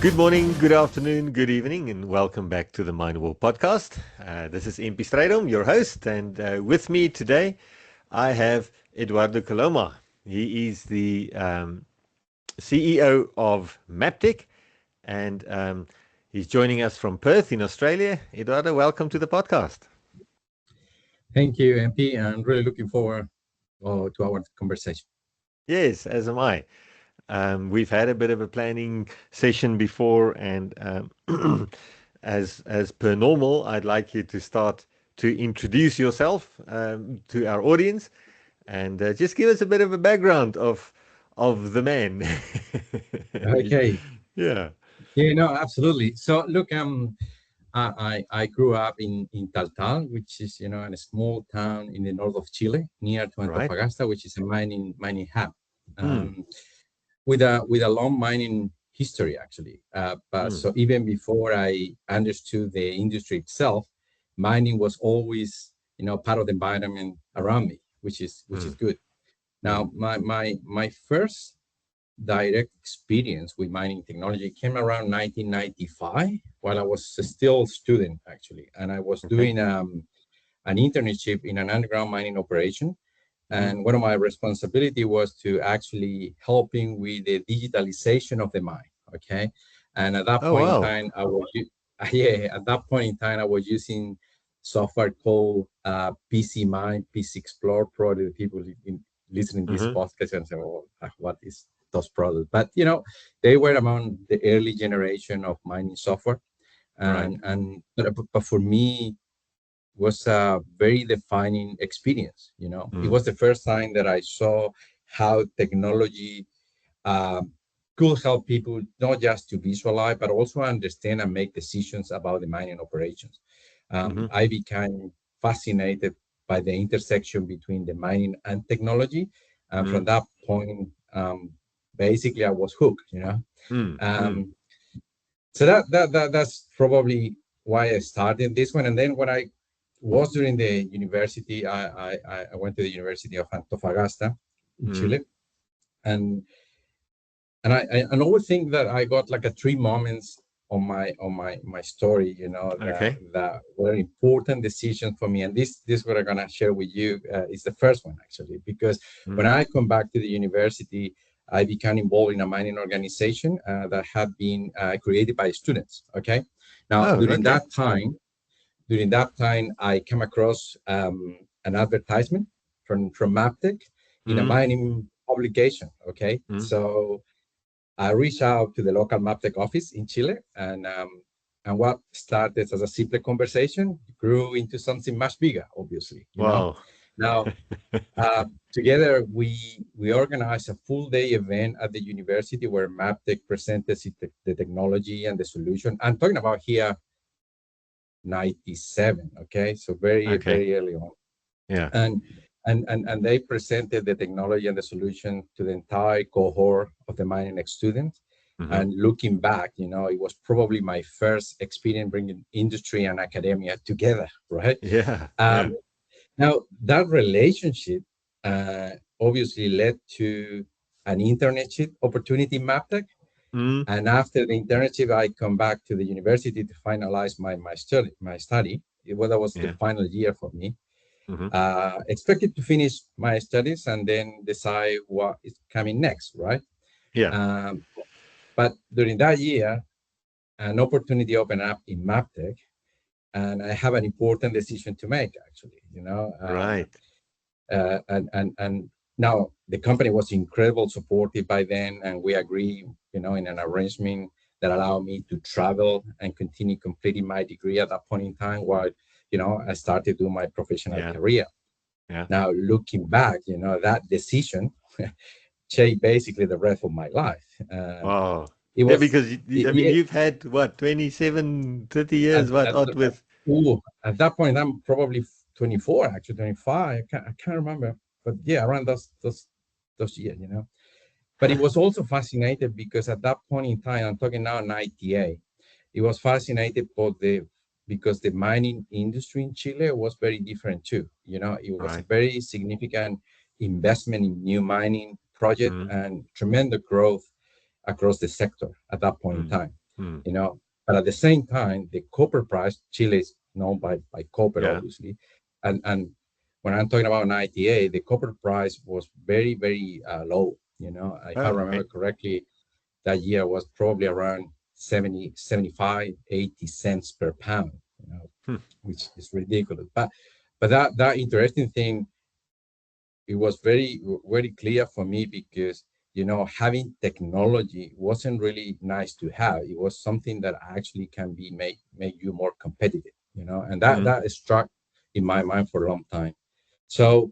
Good morning, good afternoon, good evening, and welcome back to the MineWarp Podcast. This is MP Strydom, your host, and with me today I have Eduardo Coloma. He is the CEO of Maptek, and he's joining us from Perth in Australia. Eduardo, welcome to the podcast. Thank you, MP. I'm really looking forward to our conversation. Yes, as am I. We've had a bit of a planning session before, and as per normal, I'd like you to start to introduce yourself to our audience, and just give us a bit of a background of the man. Okay. Yeah. Yeah, no, absolutely. So look, I grew up in Taltal, which is in a small town in the north of Chile, near to Right. Antofagasta, which is a mining hub. Mm. With a long mining history actually. But so even before I understood the industry itself, mining was always part of the environment around me, which is good. Now my first direct experience with mining technology came around 1995 while I was still a student actually, and I was doing an internship in an underground mining operation. And one of my responsibility was to actually helping with the digitalization of the mine. Okay. And at that Oh, point in wow. time, yeah, at that point in time, I was using software called PC Mine, PC Explore. Probably the people listening to this podcast and say, "Oh, what is those products?" But they were among the early generation of mining software, Right. but for me, was a very defining experience. It was the first time that I saw how technology could help people not just to visualize, but also understand and make decisions about the mining operations. I became fascinated by the intersection between the mining and technology. And from that point, basically, I was hooked. Um, so that's probably why I started this one. And then when I was during the university, I went to the University of Antofagasta in Chile, and and always think that I got like a three moments on my story, Okay. that were important decisions for me. And this what I'm gonna share with you is the first one actually, because when I come back to the university, I became involved in a mining organization that had been created by students. Okay, now Oh, okay. during that time, I came across an advertisement from Maptek in a mining publication. Okay, so I reached out to the local Maptek office in Chile, and what started as a simple conversation grew into something much bigger. Obviously. Wow. Now, together we organized a full day event at the university where Maptek presented the technology and the solution. I'm talking about here 97. Okay, so very Okay. very early on, Yeah. and they presented the technology and the solution to the entire cohort of the mining students. And looking back, it was probably my first experience bringing industry and academia together, right? Yeah. Yeah. um, Now that relationship obviously led to an internship opportunity in Maptek. And after the internship, I come back to the university to finalize my study. That was the Yeah. final year for me. Mm-hmm. Expected to finish my studies and then decide what is coming next, right? Yeah. Um, but during that year, an opportunity opened up in Maptek, and I have an important decision to make. Actually, Right. and now the company was incredible supportive by then, and we agree, in an arrangement that allowed me to travel and continue completing my degree at that point in time while I started doing my professional Yeah. career. Yeah. Now looking back, that decision changed basically the rest of my life. Wow. It Yeah, was because I mean, yeah, you've had what, 27, 30 at, years, what, at, out with. at that point I'm probably 24, actually 25. I can't remember, but yeah, around those years. But it was also fascinating because at that point in time, I'm talking now 98, it was fascinating because the mining industry in Chile was very different too. It was a Right. very significant investment in new mining project Mm, and tremendous growth across the sector at that point in mm, time. Mm. you know. But at the same time, the copper price, Chile is known by copper, Yeah. obviously, and when I'm talking about 98, the copper price was very, very low. You know, if I Oh, remember okay. correctly, that year was probably around 70, 75, 80 cents per pound, you know, Hmm. which is ridiculous. But that interesting thing, it was very, very clear for me because, you know, having technology wasn't really nice to have. It was something that actually can be make you more competitive, you know, and Mm. that struck in my mind for a long time. So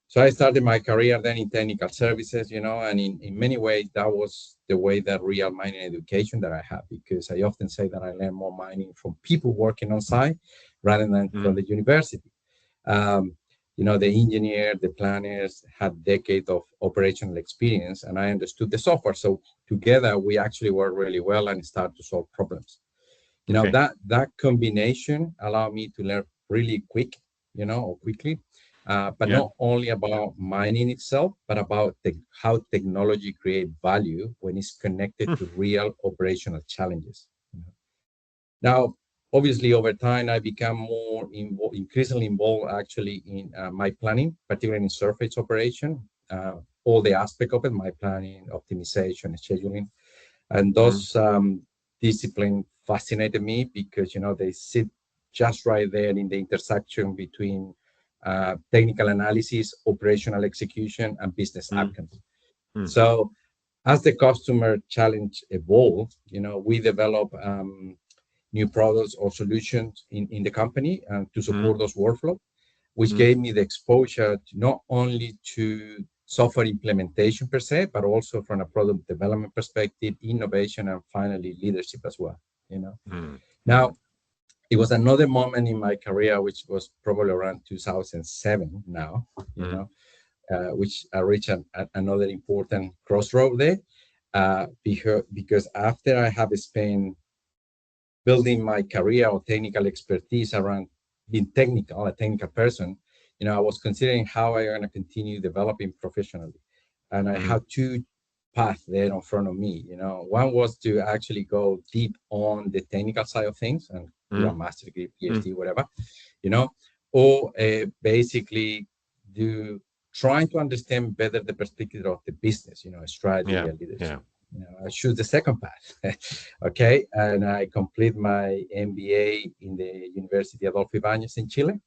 so I started my career then in technical services, you know, and in many ways that was the way that real mining education that I had, because I often say that I learned more mining from people working on site rather than from Mm. the university. Um, you know, the engineer, the planners had decades of operational experience, and I understood the software. So together we actually worked really well and started to solve problems. You know, Okay. that combination allowed me to learn really quick, you know, or quickly, but Yeah. not only about mining itself, but about how technology create value when it's connected Hmm. to real operational challenges. Now, obviously, over time, I become increasingly involved actually in my planning, particularly in surface operation, all the aspect of it, my planning, optimization, scheduling, and Mm. those discipline fascinated me because, you know, they sit just right there in the intersection between technical analysis, operational execution, and business Mm. outcomes. Mm. So as the customer challenge evolved, you know, we develop new products or solutions in the company to Mm. support those workflows, which Mm. gave me the exposure to not only to software implementation per se, but also from a product development perspective, innovation, and finally leadership as well. You know, Mm. Mm. now it was another moment in my career, which was probably around 2007. Now, you Mm. know, which I reached another important crossroad there, because after I have spent building my career or technical expertise around being technical, a technical person, you know, I was considering how I going to continue developing professionally. And I Mm. had two paths there in front of me. You know, one was to actually go deep on the technical side of things and do a Mm. master degree, Mm. PhD, whatever, you know, or basically do trying to understand better the perspective of the business, you know, strategy Yeah. and leadership. Yeah. You know, I choose the second path. Okay, and I complete my MBA in the University of Adolfo Ibáñez in Chile, you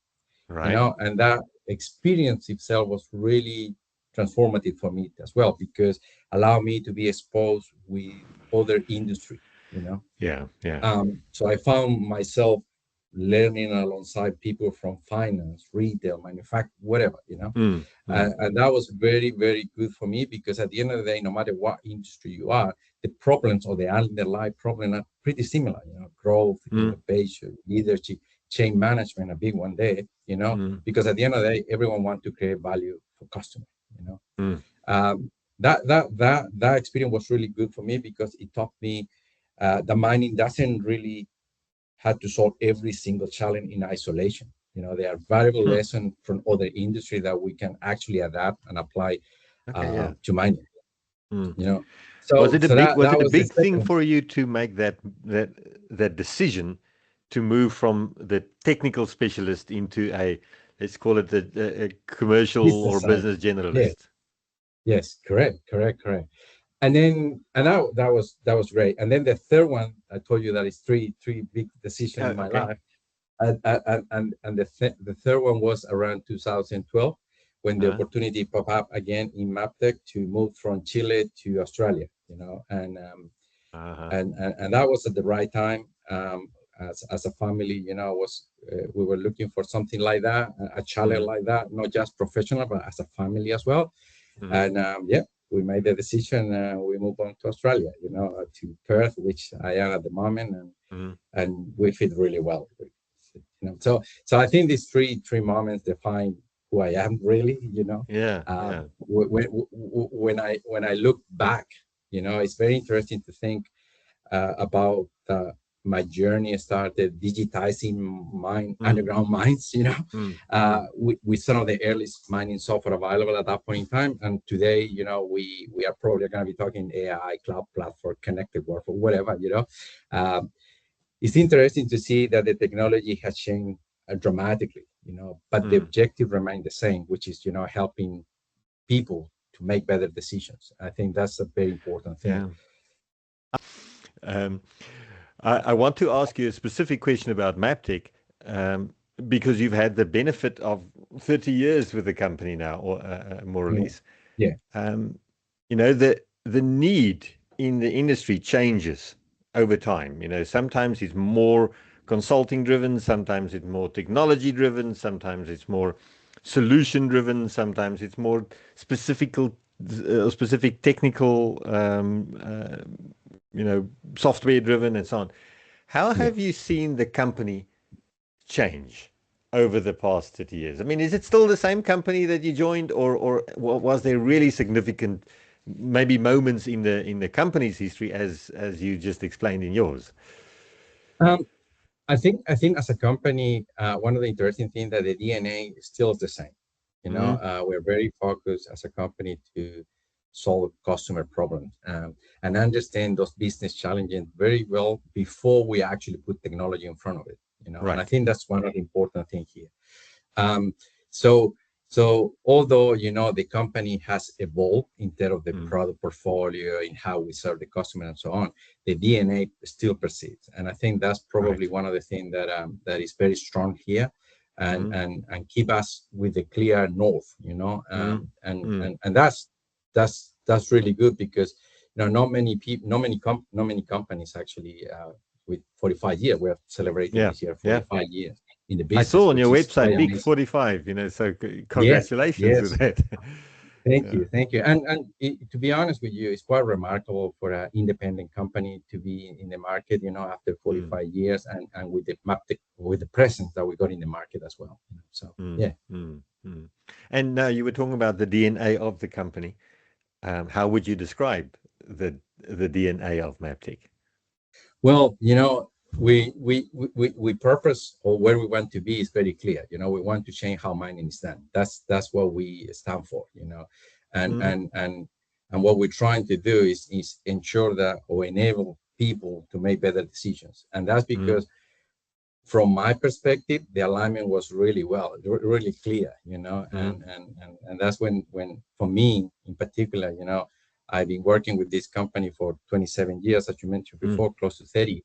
Right. know, and that experience itself was really transformative for me as well because allowed me to be exposed with other industry, you know. Yeah. Yeah. So I found myself learning alongside people from finance, retail, manufacturing, whatever, you know. Mm. Mm. And that was very, very good for me because at the end of the day, no matter what industry you are, the problems or the underlying problem are pretty similar, you know, growth, Mm. innovation, leadership, chain management, a big one there, you know, Mm. because at the end of the day, everyone wants to create value for customers, you know. Mm. That experience was really good for me because it taught me the mining doesn't really had to solve every single challenge in isolation. You know, there are valuable Hmm. lessons from other industry that we can actually adapt and apply Okay. Yeah. to mining. Mm. You know, Was so it a so big that was that it a was the big thing second. for you to make that that decision to move from the technical specialist into a, let's call it a commercial or Business side. business Yes, generalist? yes, correct. And then and that was great. And then the third one, I told you that is three big decisions Oh, in my okay. life. And the third one was around 2012 when the Uh, opportunity popped up again in Maptek to move from Chile to Australia, you know, uh-huh. and that was at the right time. As a family, you know, was we were looking for something like that, a challenge Mm. like that, not just professional, but as a family as well. Mm. And yeah, we made the decision. We moved on to Australia, you know, to Perth, which I am at the moment, Mm. and we fit really well. You know, so I think these three moments define who I am really. You know, Yeah. Yeah. when I look back, you know, it's very interesting to think about. my journey started digitizing underground mines, with some of the earliest mining software available at that point in time. And today, we are probably going to be talking AI, cloud platform, connected workflow, whatever, It's interesting to see that the technology has changed dramatically, but the objective remained the same, which is, helping people to make better decisions. I think that's a very important thing. Yeah. I want to ask you a specific question about Maptek, because you've had the benefit of 30 years with the company now, or more or less. Yeah. The need in the industry changes over time. Sometimes it's more consulting driven, sometimes it's more technology driven, sometimes it's more solution driven, sometimes it's more specific technical, software driven and so on. How have you seen the company change over the past 30 years? I mean, is it still the same company that you joined, or was there really significant maybe moments in the company's history as you just explained in yours? I think as a company, one of the interesting things that the DNA is still the same. We're very focused as a company to solve customer problems and understand those business challenges very well before we actually put technology in front of it. Right. And I think that's one of the important things here. So although the company has evolved in terms of the product portfolio, in how we serve the customer and so on, the DNA still persists, and I think that's probably one of the things that is very strong here, and keep us with the clear north, and that's really good, because not many companies actually with 45 years. We're celebrating this year 45 years in the business. I saw on your website big 45, so congratulations with that. Thank you. And to be honest with you, it's quite remarkable for an independent company to be in the market, after 45 years, and with the Maptek, with the presence that we got in the market as well. So And now you were talking about the DNA of the company. How would you describe the DNA of Maptek? Well, we purpose, or where we want to be, is very clear. We want to change how mining is done. That's what we stand for. And what we're trying to do is ensure that, or enable people to make better decisions. And that's because, from my perspective, the alignment was really clear. And that's when for me in particular, I've been working with this company for 27 years, as you mentioned before, close to 30.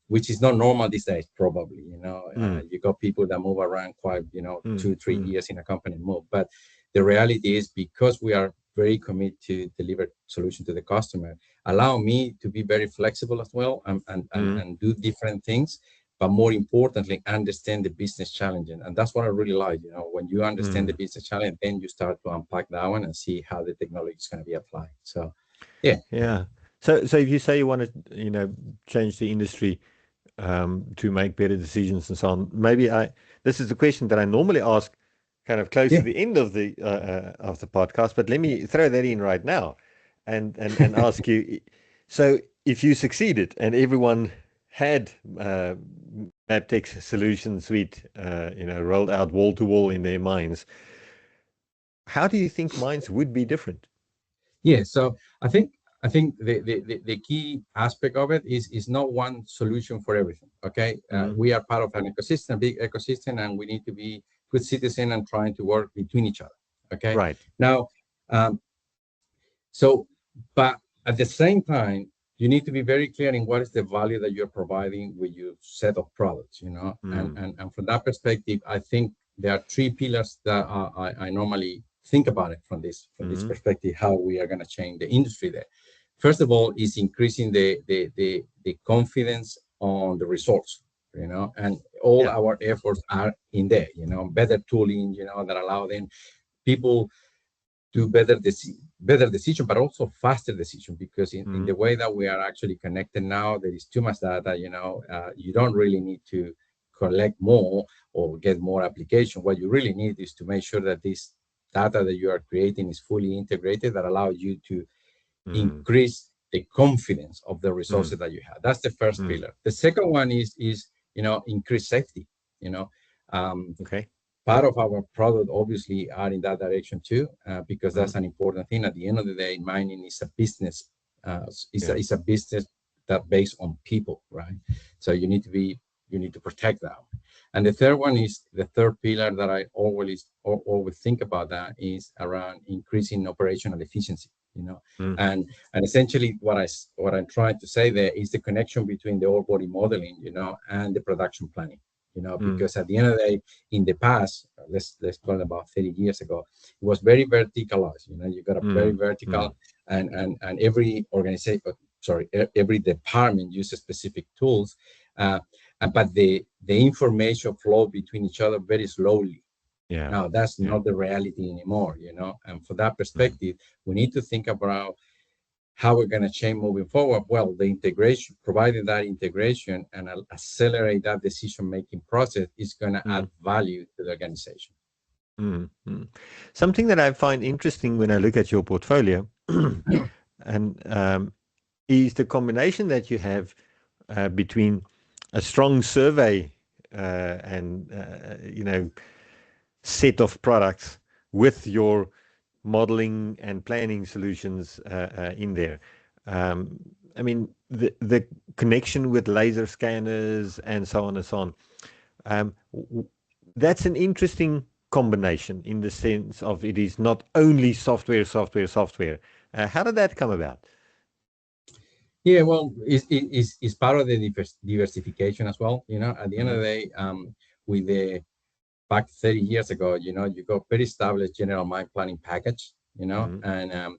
Which is not normal these days, probably. You got people that move around quite, 2-3 years in a company move. But the reality is, because we are very committed to deliver solution to the customer, allow me to be very flexible as well, and do different things, but more importantly, understand the business challenge. And that's what I really like. When you understand the business challenge, then you start to unpack that one and see how the technology is going to be applied. So, yeah. So if you say you want to, change the industry to make better decisions and so on, maybe this is the question that I normally ask kind of close to the end of the podcast, but let me throw that in right now and ask you. So if you succeeded and everyone had Maptek's solution suite, rolled out wall to wall in their mines, how do you think mines would be different? Yeah, so I think the key aspect of it is not one solution for everything. Okay, we are part of an ecosystem, a big ecosystem, and we need to be good citizens and trying to work between each other. Okay, right now, but at the same time, you need to be very clear in what is the value that you're providing with your set of products. And from that perspective, I think there are 3 pillars that I normally think about it from this perspective, how we are going to change the industry there. First of all, is increasing the confidence on the results, and all our efforts are in there, better tooling, that allow them people to better decision, but also faster decision, because in the way that we are actually connected now, there is too much data. You don't really need to collect more or get more application. What you really need is to make sure that this data that you are creating is fully integrated, that allows you to increase the confidence of the resources that you have. That's the first pillar. The second one is increase safety. Okay. Part of our product obviously are in that direction too, because that's an important thing. At the end of the day, mining is a business. It's a business that based on people, right? So you need to protect that. And the third one is the third pillar that I always think about, that is around increasing operational efficiency. And essentially what I'm trying to say there is the connection between the ore body modeling, and the production planning. Because at the end of the day, in the past, let's call it about 30 years ago, it was very verticalized. You got a very vertical, and every organization, every department uses specific tools, but the information flow between each other very slowly. Yeah. Now that's not the reality anymore, and for that perspective, we need to think about how we're going to change moving forward. Well, the integration, providing that integration and accelerate that decision-making process, is going to add value to the organization. Something that I find interesting when I look at your portfolio and is the combination that you have between a strong survey and set of products with your modeling and planning solutions in there. I mean, the connection with laser scanners and so on and so on. That's an interesting combination in the sense of it is not only software. How did that come about? Yeah, well, it's part of the diversification as well. At the end of the day, with the back 30 years ago, you got very established general mine planning package, and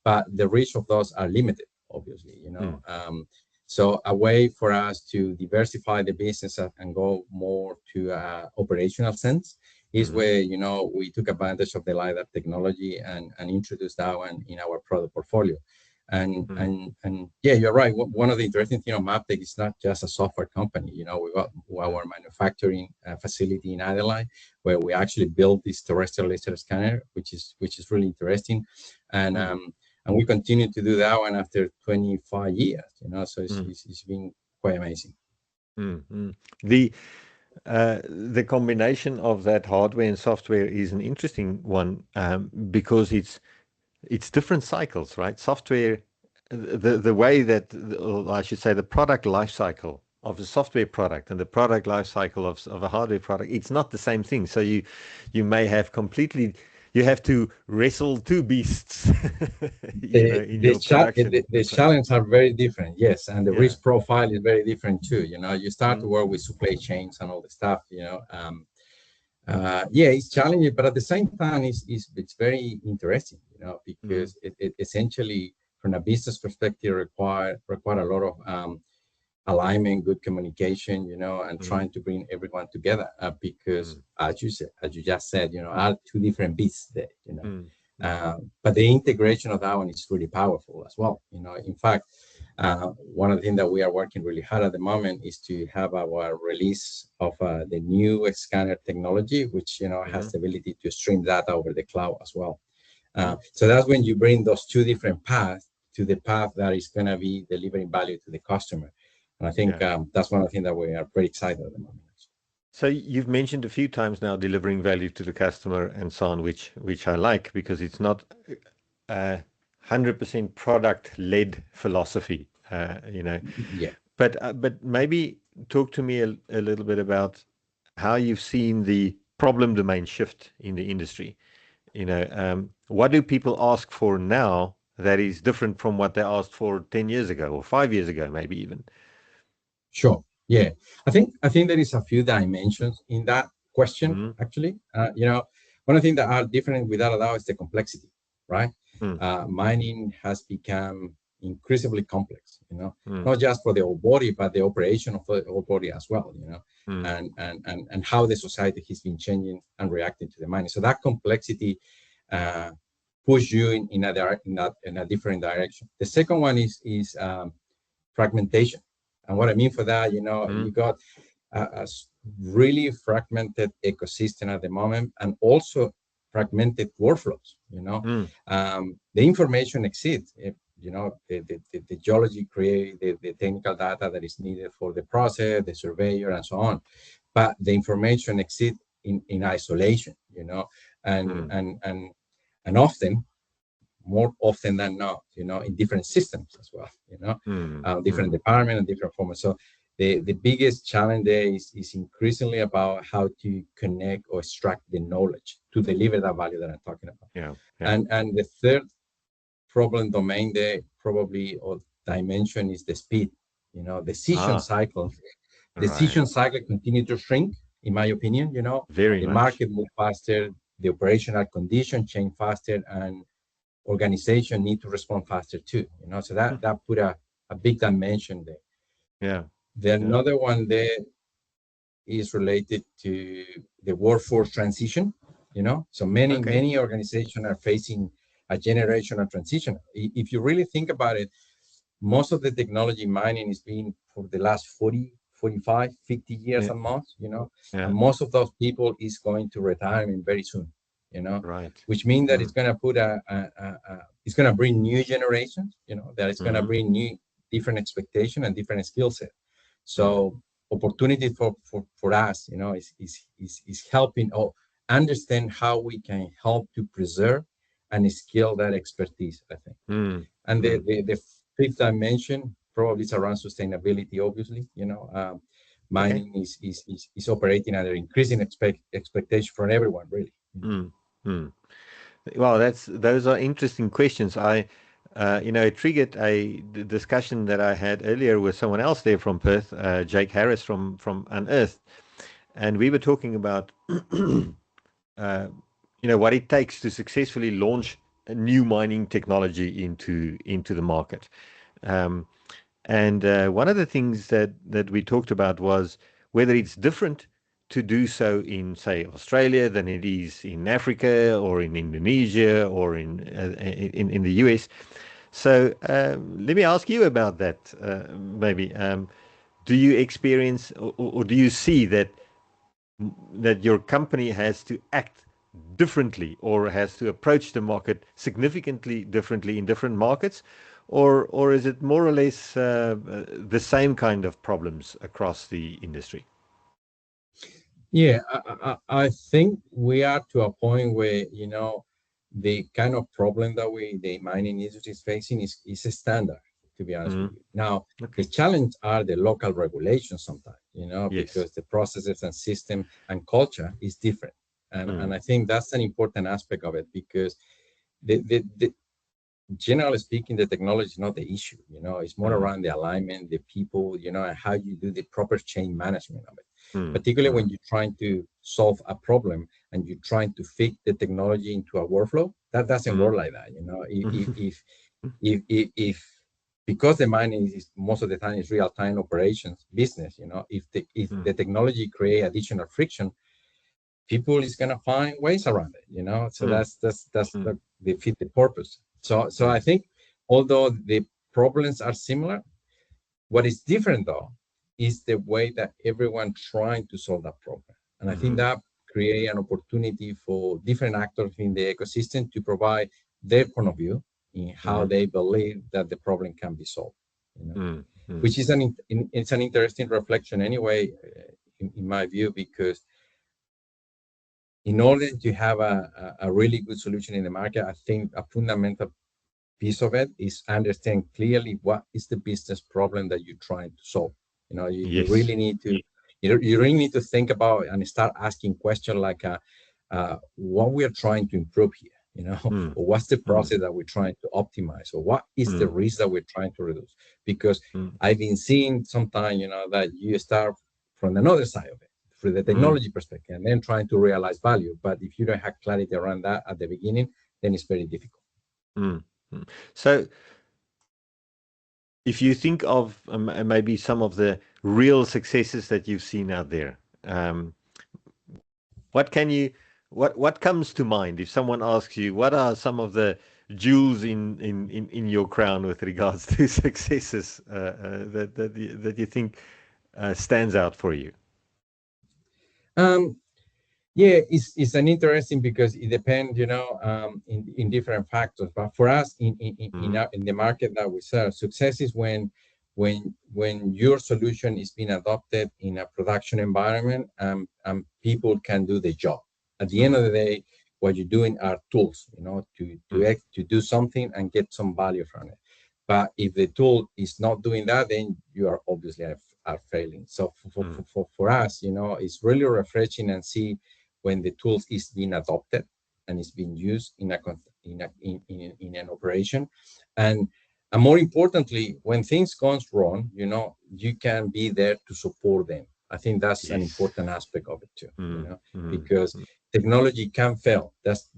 but the reach of those are limited, obviously, so a way for us to diversify the business and go more to operational sense is where, we took advantage of the LiDAR technology and introduced that one in our product portfolio. And yeah, you're right. One of the interesting things of Maptek is not just a software company. We got our manufacturing facility in Adelaide, where we actually built this terrestrial laser scanner, which is really interesting, and we continue to do that one after 25 years. So it's been quite amazing. The combination of that hardware and software is an interesting one because it's different cycles, right? Software, the way that, or I should say, the product life cycle of a software product and the product life cycle of a hardware product, it's not the same thing. So you may have you have to wrestle two beasts. The challenges are very different, yes, and the risk profile is very different too. You start to work with supply chains and all the stuff. It's challenging, but at the same time, it's very interesting, because it essentially, from a business perspective, require a lot of alignment, good communication, and trying to bring everyone together, because as you just said, are two different beasts there, but the integration of that one is really powerful as well. In fact, one of the things that we are working really hard at the moment is to have our release of the new scanner technology, which has the ability to stream data over the cloud as well. So that's when you bring those two different paths to the path that is going to be delivering value to the customer. And I think that's one of the things that we are pretty excited at the moment. So you've mentioned a few times now delivering value to the customer and so on, which I like, because it's not 100% product-led philosophy, Yeah. But maybe talk to me a little bit about how you've seen the problem domain shift in the industry. What do people ask for now that is different from what they asked for 10 years ago or 5 years ago, maybe even? Sure. Yeah. I think there is a few dimensions in that question, actually. One of the things that are different without a doubt is the complexity, right? Mining has become increasingly complex, not just for the ore body, but the operation of the ore body as well, and how the society has been changing and reacting to the mining. So that complexity push you in a different direction. The second one is fragmentation. And what I mean for that, you got a really fragmented ecosystem at the moment, and also fragmented workflows. The information exists. the geology create the technical data that is needed for the process, the surveyor, and so on. But the information exists in isolation, and Mm, and and and often, more often than not, in different systems as well, mm, different mm, department and different formats. So the biggest challenge there is increasingly about how to connect or extract the knowledge to deliver that value that I'm talking about. yeah, yeah. And the third problem domain there probably, or dimension, is the speed. Decision Ah, cycle. right. Decision cycle continue to shrink, in my opinion. Very The much. market move faster, the operational condition change faster, and organization need to respond faster too. So that put a big dimension there. Yeah, The yeah. another one there is related to the workforce transition. So many Okay. many organizations are facing a generational transition. If you really think about it, most of the technology mining is being for the last 40, 45, 50 years Yeah, and more, and yeah. most of those people is going to retirement very soon, Right. which means that it's Mm, going to put it's going to bring new generations, that it's going to mm-hmm, bring new, different expectation and different skill set. mm, So opportunity for us, is helping or understand how we can help to preserve and scale that expertise, I think. mm, And the, mm. the, the fifth dimension probably is around sustainability, obviously. Okay. Mining is operating under increasing expectation from everyone, really. Mm, mm. Well, those are interesting questions. It triggered a discussion that I had earlier with someone else there from Perth, Jake Harris from Unearthed, and we were talking about, what it takes to successfully launch a new mining technology into the market. Um, and one of the things that we talked about was whether it's different to do so in, say, Australia than it is in Africa or in Indonesia or in the US. So let me ask you about that, maybe. Do you experience or do you see that your company has to act differently or has to approach the market significantly differently in different markets? Or is it more or less the same kind of problems across the industry? Yeah, I think we are to a point where, the kind of problem that the mining industry is facing is a standard, to be honest with Mm, you. Now, the okay. challenge are the local regulations sometimes, Yes. because the processes and system and culture is different. And Mm, I think that's an important aspect of it, because the generally speaking, the technology is not the issue. It's more mm, around the alignment, the people, and how you do the proper change management of it. mm, Particularly mm, when you're trying to solve a problem and you're trying to fit the technology into a workflow, that doesn't work mm, like that. If because the mining is most of the time is real time operations business, if the mm, technology create additional friction, people is gonna find ways around it, So mm, that's mm. the fit the purpose. So I Yes. think although the problems are similar, what is different though is the way that everyone trying to solve that problem. And I think Mm-hmm. that create an opportunity for different actors in the ecosystem to provide their point of view in how Mm-hmm. they believe that the problem can be solved. Mm, mm, Which is it's an interesting reflection anyway, in my view, because in order to have a really good solution in the market, I think a fundamental piece of it is understand clearly what is the business problem that you're trying to solve. You yes. really need to you really need to think about and start asking questions like what we are trying to improve here, Mm, or what's the mm, process that we're trying to optimize, or what is the mm, risk that we're trying to reduce. Because mm, I've been seeing sometimes, that you start from another side of it, from the mm, technology perspective, and then trying to realize value. But if you don't have clarity around that at the beginning, then it's very difficult. mm, mm. So, if you think of maybe some of the real successes that you've seen out there, um, what can you, what comes to mind if someone asks you what are some of the jewels in your crown with regards to successes that you think stands out for you? Um, Yeah, it's an interesting because it depends, in different factors. But for us, in the market that we serve, success is when your solution is being adopted in a production environment, and people can do the job. At the end Mm, of the day, what you're doing are tools, mm, to do something and get some value from it. But if the tool is not doing that, then you are obviously are failing. So mm, for us, it's really refreshing and see when the tools is being adopted and is being used in an operation, and more importantly, when things goes wrong, you can be there to support them. I think that's an yes. important aspect of it too, Mm, mm, because mm. technology can fail. That's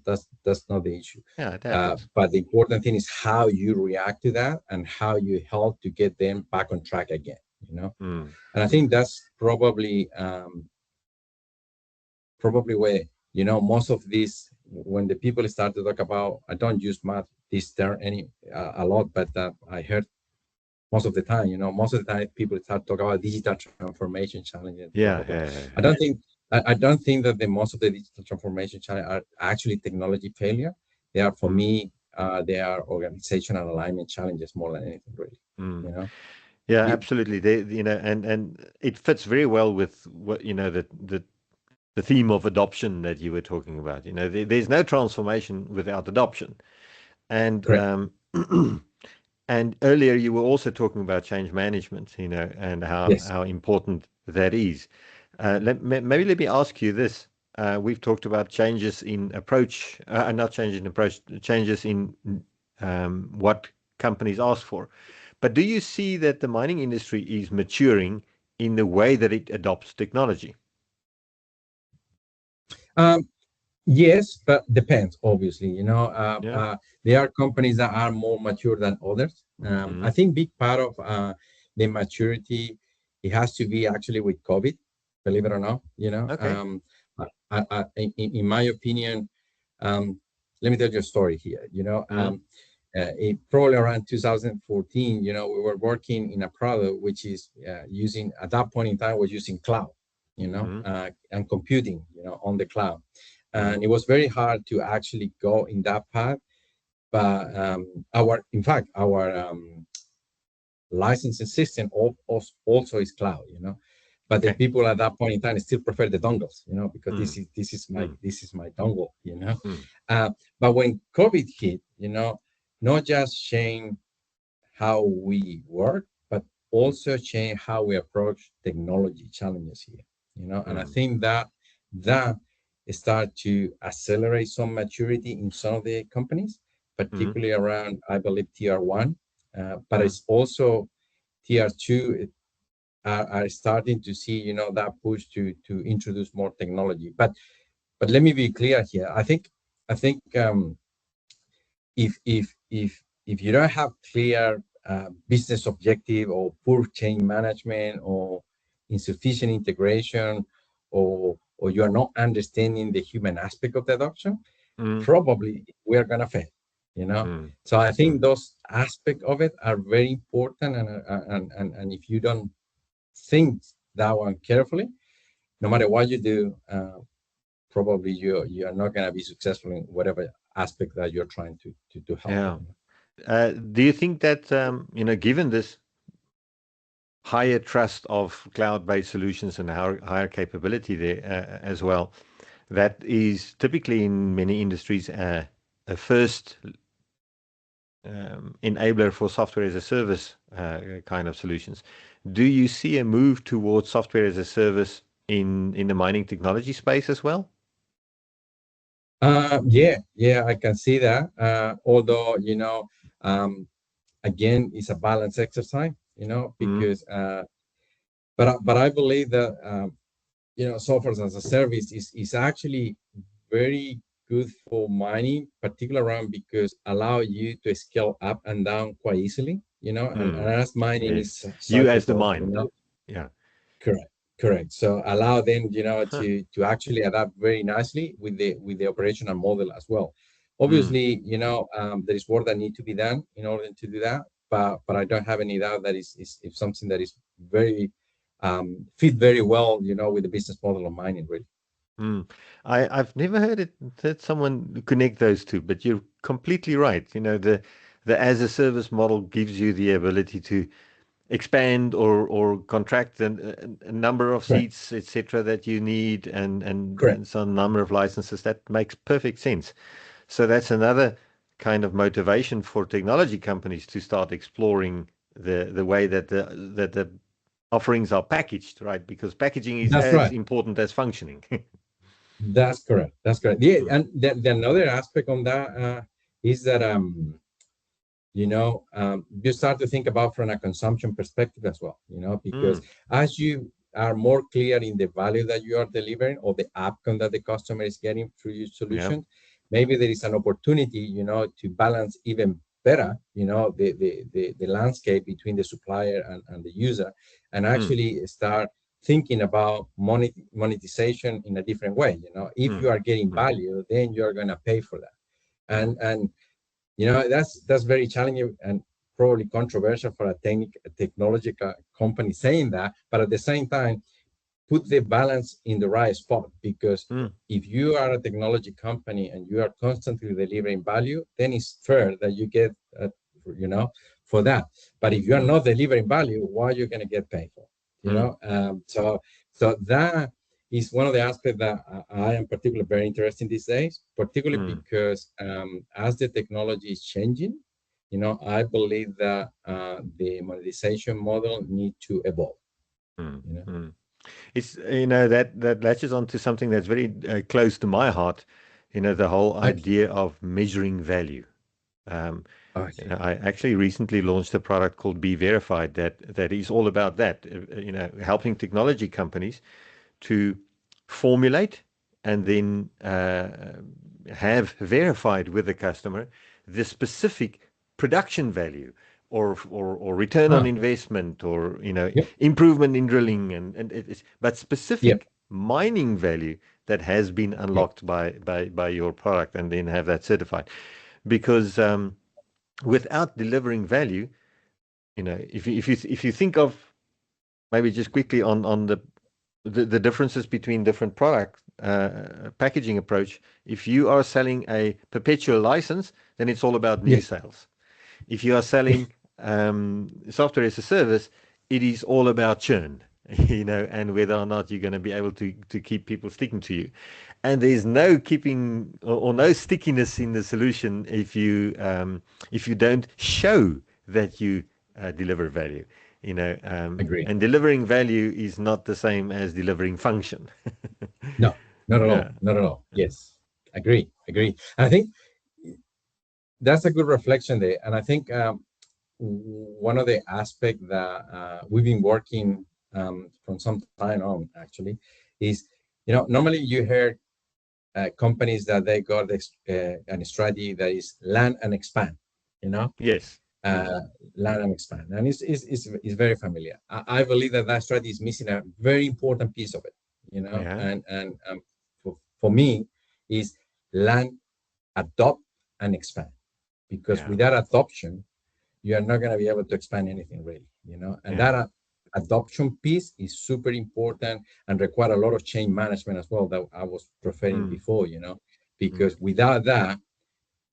not the issue. Yeah, it happens. But the important thing is how you react to that and how you help to get them back on track again. Mm, And I mm. think that's probably where most of this, when the people start to talk about, I don't use math this term any a lot, but I heard most of the time people start talking about digital transformation challenges, blah blah Yeah, blah. yeah, yeah, I don't think I don't think that the most of the digital transformation challenges are actually technology failure. They are, for yeah. me, they are organizational alignment challenges more than anything, really. Mm. You know, Yeah, you, absolutely. And it fits very well with what the theme of adoption that you were talking about. There's no transformation without adoption. And correct. and earlier you were also talking about change management, and how Yes. how important that is. Maybe let me ask you this. We've talked about changes in approach, not changes in approach, changes in what companies ask for. But do you see that the mining industry is maturing in the way that it adopts technology? Um, Yes, but depends, obviously. Yeah. There are companies that are more mature than others. I Mm. think big part of the maturity, it has to be actually with COVID, believe it or not. Okay. In my opinion, let me tell you a story here. Mm. Probably around 2014, we were working in a product which is using, at that point in time, was using cloud, Mm. and computing, on the cloud, Mm. and it was very hard to actually go in that path. But in fact, our licensing system also is cloud, but the Okay. people at that point in time still prefer the dongles, because Mm. Mm. this is my dongle, Mm. but when COVID hit, not just change how we work, but also change how we approach technology challenges here. And I Mm. think that start to accelerate some maturity in some of the companies, Mm. particularly around, I believe, tier one, but Mm. it's also tier two are starting to see, that push to introduce more technology. But let me be clear here. I think if you don't have clear business objective, or poor change management, or insufficient integration, or you are not understanding the human aspect of the adoption, Mm. probably we are gonna fail. You know, Mm. so I think Mm. those aspects of it are very important, and if you don't think that one carefully, no matter what you do, probably you are not gonna be successful in whatever aspect that you're trying to help. Yeah. Do you think that, given this higher trust of cloud-based solutions and higher capability there as well, that is typically in many industries a first enabler for software as a service kind of solutions. Do you see a move towards software as a service in the mining technology space as well? Yeah, I can see that. Although, um, again, it's a balance exercise, Mm, because, but I believe that, software as a service is actually very good for mining, particularly around, because allow you to scale up and down quite easily, and mm, as mining yes. is You as the cyclical, mine. Yeah. Correct, correct. So allow them, Huh. to actually adapt very nicely with the operational model as well. Mm, Obviously, there is work that need to be done in order to do that, but I don't have any doubt that is something that is very fit very well, with the business model of mining, really. Mm. I've never heard someone connect those two, but you're completely right. The as a service model gives you the ability to expand or contract a number of Correct. seats, etc., that you need, Correct. and some number of licenses. That makes perfect sense. So that's another kind of motivation for technology companies to start exploring the way that the offerings are packaged, right? Because packaging is That's as right. important as functioning. That's correct. That's correct. Yeah, Mm. and the another aspect on that is that you start to think about from a consumption perspective as well. Because Mm. as you are more clear in the value that you are delivering or the outcome that the customer is getting through your Yeah. solution, maybe there is an opportunity, to balance even better, the landscape between the supplier and the user, and Mm. actually start thinking about monetization in a different way. If Mm. you are getting Mm. value, then you're going to pay for that. Mm. And that's very challenging and probably controversial for a technological company saying that, but at the same time, put the balance in the right spot, because Mm. if you are a technology company and you are constantly delivering value, then it's fair that you get, you know, for that. But if you are Mm. not delivering value, why are you going to get paid for? Mm. So that is one of the aspects that I am particularly very interested in these days, particularly Mm. because as the technology is changing, I believe that the monetization model need to evolve. Mm. You know, Mm. It's that latches onto something that's very close to my heart. The whole okay, idea of measuring value. Um, okay, I actually recently launched a product called Be Verified that is all about that. Helping technology companies to formulate and then have verified with the customer the specific production value or return on ah, investment or yep, improvement in drilling but yep, specific mining value that has been yep, unlocked by your product and then have that certified because without delivering value, if you think of maybe just quickly on the differences between different product packaging approach. If you are selling a perpetual license, then it's all about new yes, sales. If you are selling software as a service, it is all about churn, and whether or not you're going to be able to keep people sticking to you. And there's no keeping or no stickiness in the solution if you don't show that you deliver value. agree. And delivering value is not the same as delivering function. No, not at all, Yeah. not at all. Yes, agree, agree. I think that's a good reflection there, and I think one of the aspects that we've been working from some time on actually is, normally you hear companies that they got this an strategy that is land and expand, you know, Yes. Mm. uh, land and expand, and it's very familiar. I believe that that strategy is missing a very important piece of it, Yeah. and for me is land, adopt, and expand, because Yeah. without adoption you are not going to be able to expand anything really, and Yeah. that adoption piece is super important and require a lot of change management as well that I was referring Mm. before, Mm. because without that,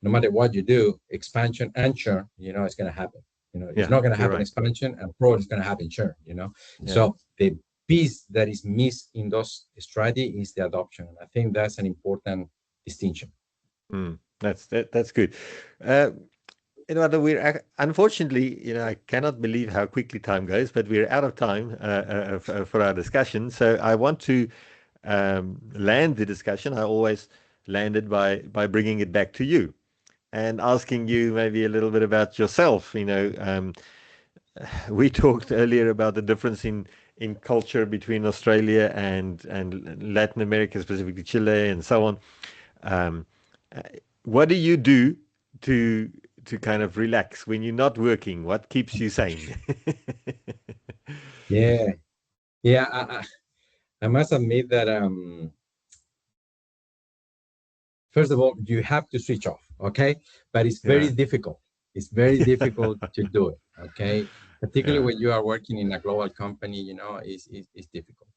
no matter what you do, expansion and churn, it's going to happen. It's Yeah. not going to You're happen right. expansion, and probably it's going to happen churn. Yeah. So the piece that is missed in those strategy is the adoption. And I think that's an important distinction. Mm. That's good. Uh, Eduardo, unfortunately, I cannot believe how quickly time goes, but we're out of time for our discussion. So I want to land the discussion. I always landed by bringing it back to you and asking you maybe a little bit about yourself. We talked earlier about the difference in culture between Australia and Latin America, specifically Chile and so on. Um, uh, what do you do to to kind of relax when you're not working? What keeps you sane? Yeah, yeah. I must admit that first of all, you have to switch off, okay? But it's very Yeah, difficult. It's very difficult to do it, okay? Particularly yeah, when you are working in a global company, it's difficult.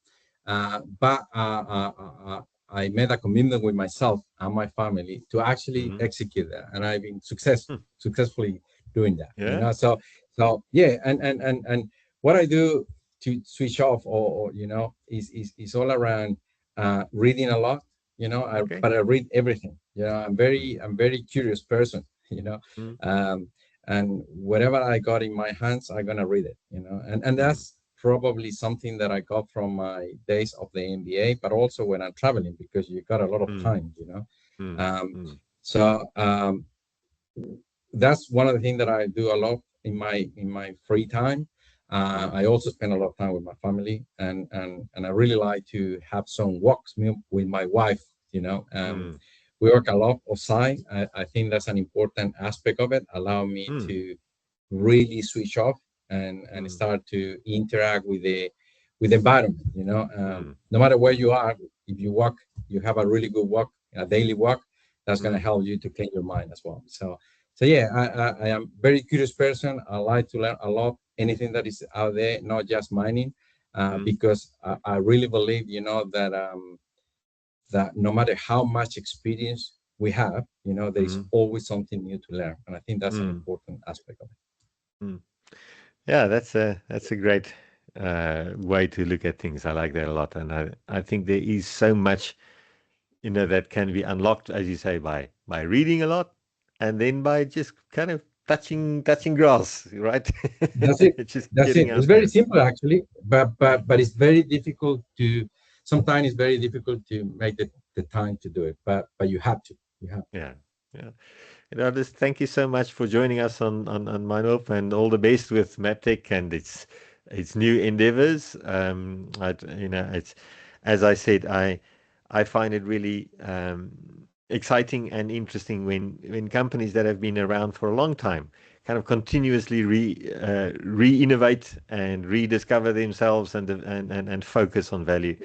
I made a commitment with myself and my family to actually Mm-hmm. execute that, and I've been Hmm. successfully doing that. Yeah. So yeah, and what I do to switch off, or is all around reading a lot. Okay. But I read everything. Mm-hmm. I'm very curious person. You know, um, and whatever I got in my hands, I'm gonna read it. And Mm-hmm. that's probably something that I got from my days of the MBA, but also when I'm traveling, because you got a lot of time. Um, Mm-hmm. so that's one of the things that I do a lot in my free time. Mm-hmm. I also spend a lot of time with my family, and I really like to have some walks with my wife. We work a lot outside. I think that's an important aspect of it. Allow me Mm-hmm. to really switch off and Mm-hmm. start to interact with the environment. Mm-hmm. No matter where you are, if you walk, you have a really good walk, a daily walk. That's going to Mm-hmm. help you to clean your mind as well. So yeah, I am very curious person. I like to learn a lot, anything that is out there, not just mining, because I really believe, that no matter how much experience we have, there is Mm-hmm. always something new to learn, and I think that's an Mm-hmm. important aspect of it. Yeah, that's a great way to look at things. I like that a lot, and I think there is so much that can be unlocked, as you say, by reading a lot, and then by just kind of touching grass, right? That's it. Just That's it. getting It's out very there. simple actually, but Yeah, but but it's very difficult to. Sometimes it's very difficult to make the time to do it, but you have to. You have. yeah, yeah. Just thank you so much for joining us on MineWarp, and all the best with Maptek and its new endeavors. It's, as I said, I find it really exciting and interesting when companies that have been around for a long time kind of continuously re-innovate and rediscover themselves and focus on value.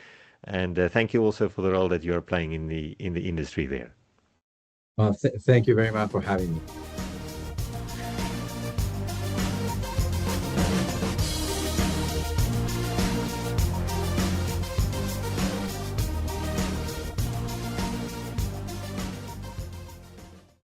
And thank you also for the role that you're playing in the industry there. Well, thank you very much for having me.